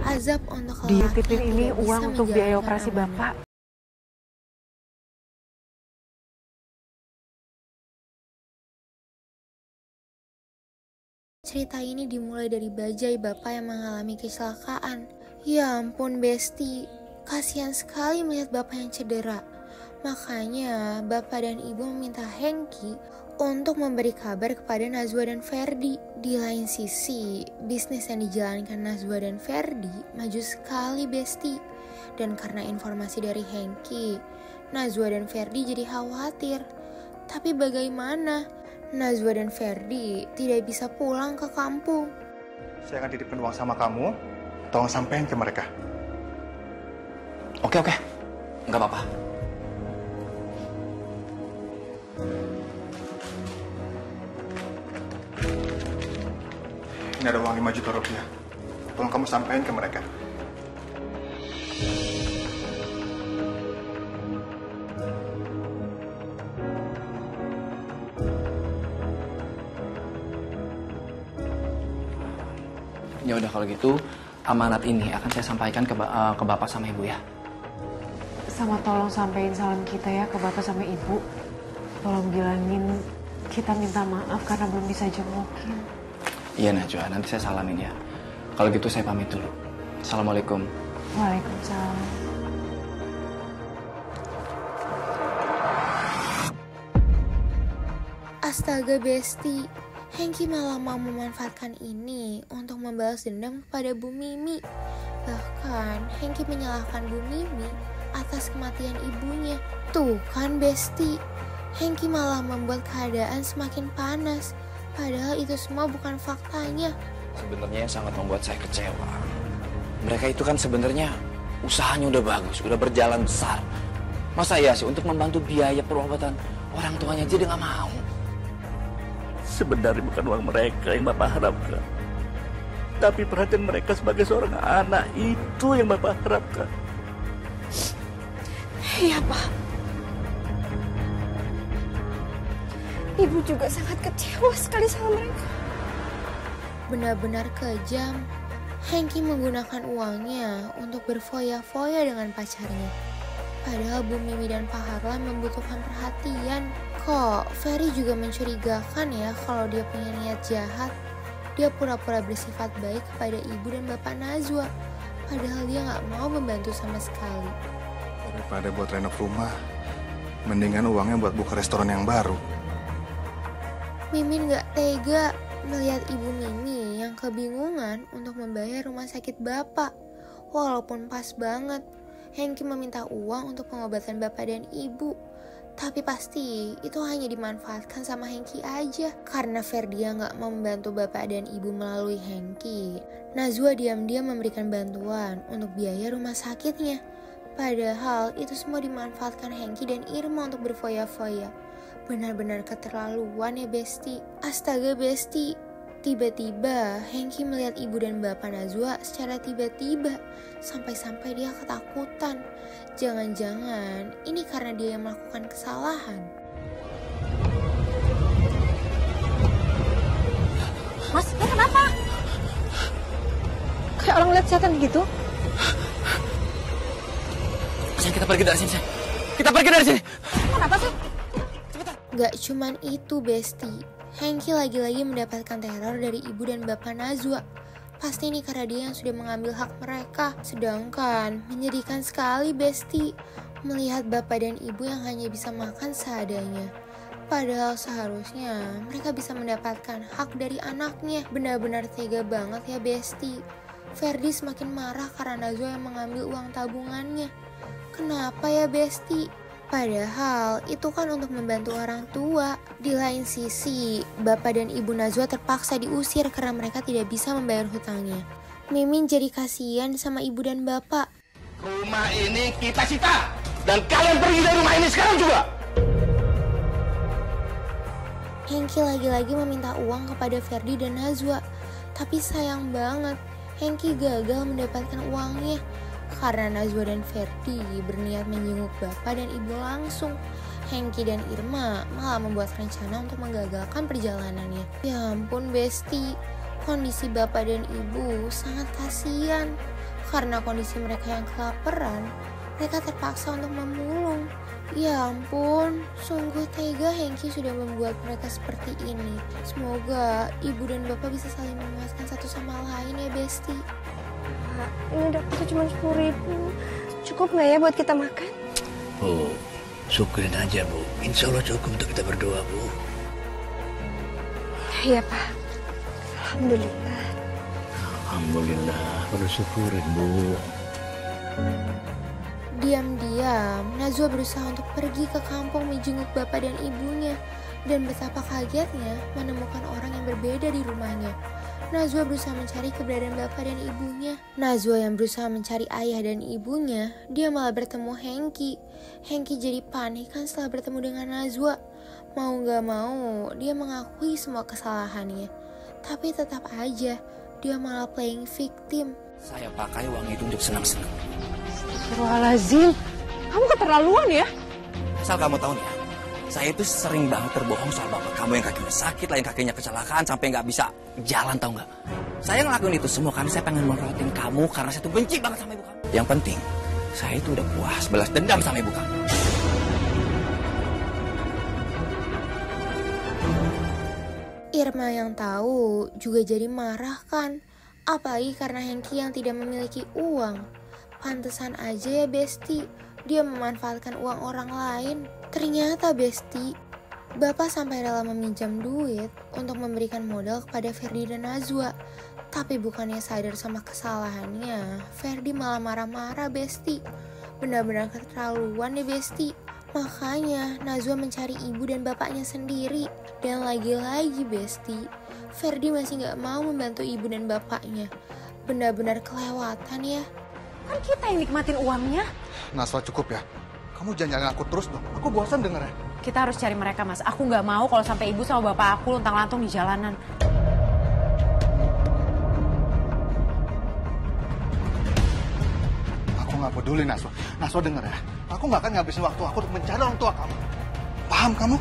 Azab untuk lelaki dititipin yang ini tidak bisa uang untuk biaya menjalankan operasi amanah. Bapak. Cerita ini dimulai dari Bajai, bapak yang mengalami kecelakaan. Ya ampun Besti, kasihan sekali melihat bapak yang cedera. Makanya bapak dan ibu meminta Hengki untuk memberi kabar kepada Najwa dan Ferdi. Di lain sisi, bisnis yang dijalankan Najwa dan Ferdi maju sekali Besti. Dan karena informasi dari Hengki, Najwa dan Ferdi jadi khawatir. Tapi bagaimana? Najwa dan Ferdi tidak bisa pulang ke kampung. Saya akan titipkan uang sama kamu, tolong sampein ke mereka. Oke, nggak apa-apa. Ini ada uang 5 juta rupiah. Tolong kamu sampein ke mereka. Ya udah kalau gitu, amanat ini akan saya sampaikan ke Bapak sama Ibu ya. Sama tolong sampein salam kita ya ke Bapak sama Ibu. Tolong bilangin kita minta maaf karena belum bisa jengukin. Iya Najwa, nanti saya salamin ya. Kalau gitu saya pamit dulu. Assalamualaikum. Waalaikumsalam. Astaga Besti, Hengki malah mau memanfaatkan ini untuk membalas dendam kepada Bu Mimi. Bahkan Hengki menyalahkan Bu Mimi atas kematian ibunya. Tuh kan Besti, Hengki malah membuat keadaan semakin panas. Padahal itu semua bukan faktanya. Sebenarnya yang sangat membuat saya kecewa. Mereka itu kan sebenarnya usahanya udah bagus, udah berjalan besar. Masa iya sih untuk membantu biaya perobatan orang tuanya aja dia nggak mau? Sebenarnya bukan uang mereka yang Bapak harapkan. Tapi perhatian mereka sebagai seorang anak itu yang Bapak harapkan. Iya, Pak. Ibu juga sangat kecewa sekali sama mereka. Benar-benar kejam. Hengki menggunakan uangnya untuk berfoya-foya dengan pacarnya. Padahal Bu Mimi dan Pak Harlan membutuhkan perhatian. Kok Ferry juga mencurigakan ya kalau dia punya niat jahat. Dia pura-pura bersifat baik kepada ibu dan bapak Najwa. Padahal dia gak mau membantu sama sekali. Daripada buat renov rumah, mendingan uangnya buat buka restoran yang baru. Mimin gak tega melihat ibu Mimi yang kebingungan untuk membayar rumah sakit bapak. Walaupun pas banget, Hengki meminta uang untuk pengobatan bapak dan ibu. Tapi pasti itu hanya dimanfaatkan sama Hengki aja. Karena Ferdia gak mau membantu bapak dan ibu melalui Hengki, Najwa diam-diam memberikan bantuan untuk biaya rumah sakitnya. Padahal itu semua dimanfaatkan Hengki dan Irma untuk berfoya-foya. Benar-benar keterlaluan ya Besti. Astaga Besti, tiba-tiba Hengki melihat ibu dan bapak Najwa secara tiba-tiba. Sampai-sampai dia ketakutan. Jangan-jangan ini karena dia yang melakukan kesalahan. Mas, ya kenapa? Kayak orang lihat setan gitu. Sayang, kita pergi dari sini, sayang. Kita pergi dari sini. Kenapa sih? Gak cuman itu Besti, Hengki lagi-lagi mendapatkan teror dari ibu dan bapak Najwa. Pasti ini karena dia yang sudah mengambil hak mereka. Sedangkan menyedihkan sekali Besti melihat bapak dan ibu yang hanya bisa makan seadanya. Padahal seharusnya mereka bisa mendapatkan hak dari anaknya. Benar-benar tega banget ya Besti. Ferdi semakin marah karena Najwa yang mengambil uang tabungannya. Kenapa ya Besti? Padahal itu kan untuk membantu orang tua. Di lain sisi, bapak dan ibu Najwa terpaksa diusir karena mereka tidak bisa membayar hutangnya. Mimin jadi kasihan sama ibu dan bapak. Rumah ini kita sita. Dan kalian pergi dari rumah ini sekarang juga. Hengki lagi-lagi meminta uang kepada Ferdi dan Najwa. Tapi sayang banget, Hengki gagal mendapatkan uangnya. Karena Najwa dan Ferdi berniat menjenguk bapak dan ibu langsung. Hengki dan Irma malah membuat rencana untuk menggagalkan perjalanannya. Ya ampun Besti, kondisi bapak dan ibu sangat kasihan. Karena kondisi mereka yang kelaparan, mereka terpaksa untuk memulung. Ya ampun, sungguh tega Hengki sudah membuat mereka seperti ini. Semoga ibu dan bapak bisa saling memuaskan satu sama lain ya Besti. Pak, ini dapetnya cuma 10.000. Cukup nggak ya buat kita makan? Bu, syukurin aja Bu. Insya Allah cukup untuk kita berdoa Bu. Iya Pak. Alhamdulillah. Alhamdulillah, perlu syukurin Bu. Diam-diam, Najwa berusaha untuk pergi ke kampung menjenguk bapak dan ibunya. Dan betapa kagetnya menemukan orang yang berbeda di rumahnya. Najwa berusaha mencari keberadaan bapak dan ibunya. Najwa yang berusaha mencari ayah dan ibunya, dia malah bertemu Hengki. Hengki jadi panik kan setelah bertemu dengan Najwa. Mau gak mau, dia mengakui semua kesalahannya. Tapi tetap aja, dia malah playing victim. Saya pakai uang itu untuk senang-senang. Astagfirullahaladzim, kamu keterlaluan ya? Asal kamu tahu nih ya, saya itu sering banget terbohong soal bapak kamu yang kakinya sakit, lain kakinya kecelakaan sampai nggak bisa jalan, tahu nggak? Saya ngelakuin itu semua karena saya pengen merawatin kamu karena saya tuh benci banget sama ibu kamu. Yang penting, saya itu udah puas balas dendam sama ibu kamu. Irma yang tahu juga jadi marah kan? Apalagi karena Hengki yang tidak memiliki uang. Pantesan aja ya Besti, dia memanfaatkan uang orang lain. Ternyata Besti, bapak sampai rela meminjam duit untuk memberikan modal kepada Ferdi dan Najwa. Tapi bukannya sadar sama kesalahannya, Ferdi malah marah-marah Besti. Benar-benar keterlaluan deh Besti. Makanya Najwa mencari ibu dan bapaknya sendiri. Dan lagi-lagi Besti, Ferdi masih gak mau membantu ibu dan bapaknya. Benar-benar kelewatan ya. Kan kita yang nikmatin uangnya. Najwa cukup ya. Kamu jangan nyalain aku terus dong. Aku bosan dengernya. Kita harus cari mereka, Mas. Aku nggak mau kalau sampai ibu sama bapak aku lontang-lantung di jalanan. Aku nggak peduli Najwa. Najwa denger ya. Aku nggak akan ngabisin waktu aku untuk mencari orang tua kamu. Paham kamu?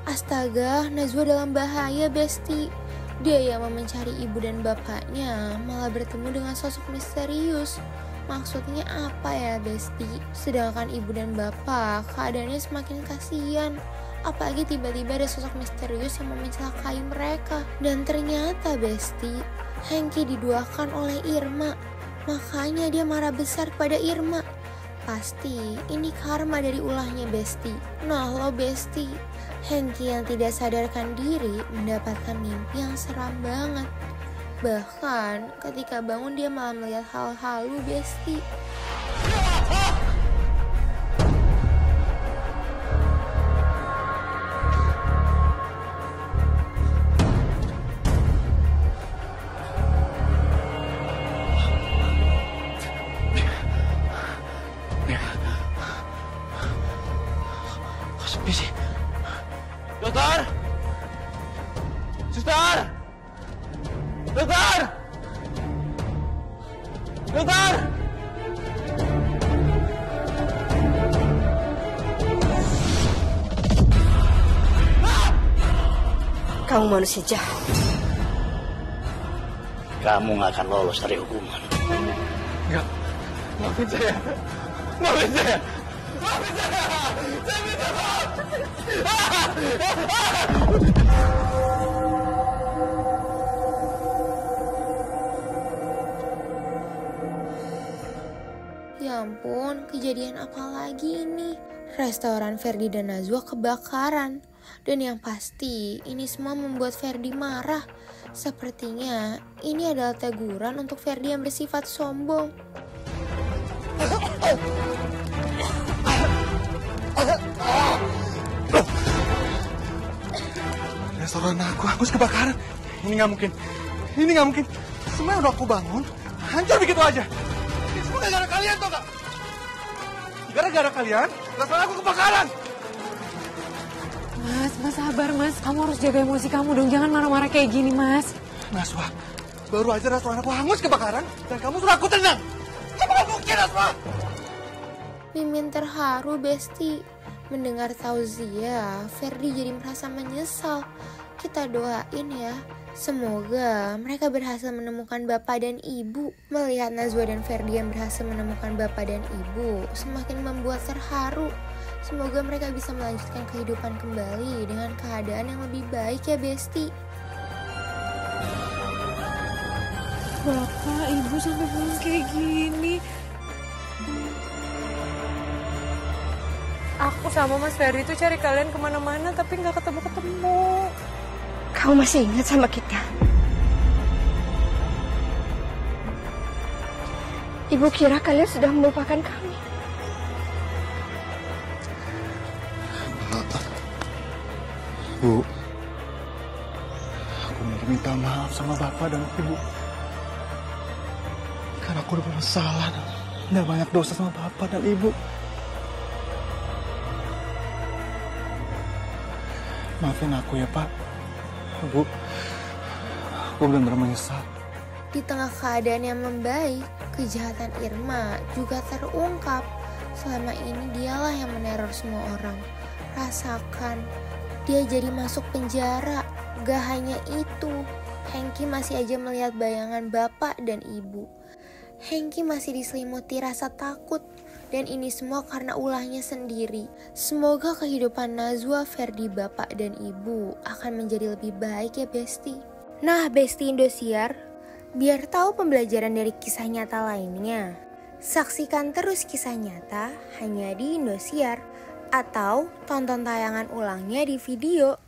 Astaga, Najwa dalam bahaya Besti. Dia yang mau mencari ibu dan bapaknya malah bertemu dengan sosok misterius. Maksudnya apa ya Besti? Sedangkan ibu dan bapak keadaannya semakin kasihan. Apalagi tiba-tiba ada sosok misterius yang mau mencelakai mereka. Dan ternyata Besti, Hengki diduakan oleh Irma. Makanya dia marah besar kepada Irma. Pasti ini karma dari ulahnya Besti. Nah lo Besti, Hengki yang tidak sadarkan diri mendapatkan mimpi yang seram banget. Bahkan ketika bangun dia malah melihat hal halu Besti. Dokter! Suster! Dokter! Dokter! Kamu manusia jahat. Kamu nggak akan lolos dari hukuman. Enggak. Maafin saya. Maafin saya. Maafin saya. Saya minta maaf. Ya ampun, kejadian apa lagi ini? Restoran Ferdi dan Najwa kebakaran. Dan yang pasti, ini semua membuat Ferdi marah. Sepertinya ini adalah teguran untuk Ferdi yang bersifat sombong. Restoran aku hangus kebakaran. Ini nggak mungkin. Ini nggak mungkin. Semua udah aku bangun, hancur begitu aja. Ini semua gara-gara kalian tau gak? Gara-gara kalian, restoran aku kebakaran. Mas sabar Mas. Kamu harus jaga emosi kamu dong. Jangan marah-marah kayak gini Mas. Najwa, baru aja restoran aku hangus kebakaran dan kamu suruh aku tenang. Kamu gak mungkin Najwa. Mimin terharu Besti. Mendengar tauziyah, Ferdi jadi merasa menyesal. Kita doain ya, semoga mereka berhasil menemukan bapak dan ibu. Melihat Najwa dan Ferdi yang berhasil menemukan bapak dan ibu semakin membuat terharu. Semoga mereka bisa melanjutkan kehidupan kembali dengan keadaan yang lebih baik ya Besti. Bapak, ibu sampai pulang kayak gini. Aku sama Mas Ferdi tuh cari kalian kemana-mana tapi nggak ketemu-ketemu. Kau masih ingat sama kita? Ibu kira kalian sudah melupakan kami. Bu, aku minta maaf sama Bapak dan Ibu. Karena aku udah banyak salah dan banyak dosa sama Bapak dan Ibu. Maafin aku ya Pak. Bu, aku benar-benar menyesal. Di tengah keadaan yang membaik, kejahatan Irma juga terungkap. Selama ini dialah yang meneror semua orang. Rasakan, dia jadi masuk penjara. Gak hanya itu, Hengki masih aja melihat bayangan bapak dan ibu. Hengki masih diselimuti rasa takut. Dan ini semua karena ulahnya sendiri. Semoga kehidupan Najwa, Ferdi, bapak dan ibu akan menjadi lebih baik ya Besti. Nah Besti Indosiar, biar tahu pembelajaran dari kisah nyata lainnya, saksikan terus kisah nyata hanya di Indosiar atau tonton tayangan ulangnya di video.